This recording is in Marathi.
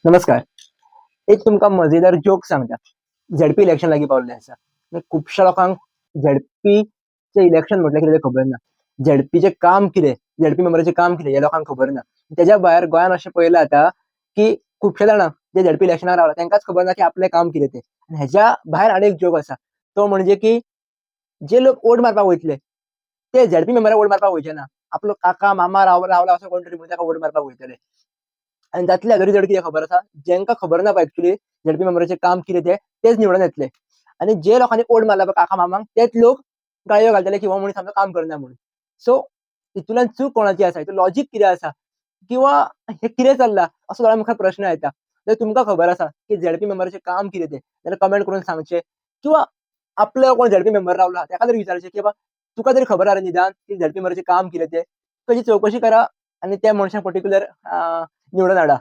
नमस्कार. एक तुमका मजेदार जोक सांगता. झेडपी इलेक्शन लागीं पावल्लें आसा. खुबश्या लोकांक झेडपीचें इलेक्शन म्हटल्यार कितें तें खबर ना. झेडपीचें काम कितें, झेडपी मेंबराचें काम कितें हें लोकांक खबर ना. तेज्या भायर गोंयांत अशें पळयलां जाता, की खुबश्या जाणांक जे झेडपी इलेक्शनाक रावला तेंकाच खबर ना, की आपलें काम कितें तें. आनी हेज्या भायर आनी एक जोक आसा. तो म्हणजे की जे लोक वोट मारपाक वयतले, ते झेडपी मेंबराक वोट मारपाक वयचे ना. आपलो काका, मामा रावला असो कोण तरी म्हणून ताका वोट मारपाक वयतले. आणि त्यातली हादुरी जड कितें खबर आसा, जेंका खबर ना पळय एक्चुअली झेडपी मेंबराचें काम कितें तें, तेच निवडून येतले. आणि जे लोकांनी वोट मारला पळय काका मामांक तेच लोक गाळयो घालतले, की हो मनीस आमचो काम करना म्हणून. सो हितूंतल्यान चूक कोणाची आसा? हितून लॉजीक कितें आसा? किंवा हे कितें चल्लां? असो दोळ्या मुखार प्रश्न येता. जर तुमकां खबर आसा, की झेडपी मेंबराचें काम कितें तें, जाल्यार कमेंट करून सांगचें. किंवा आपलो कोण झेडपी मेंबर रावला ताका तरी विचारचें, की बाबा तुका तरी खबर आहा रे निदान, की झेडपी मेंबराचें काम कितें तें? ताची चवकशी करा आणि त्या मनशाक पर्टिक्युलर निवडून हाडा.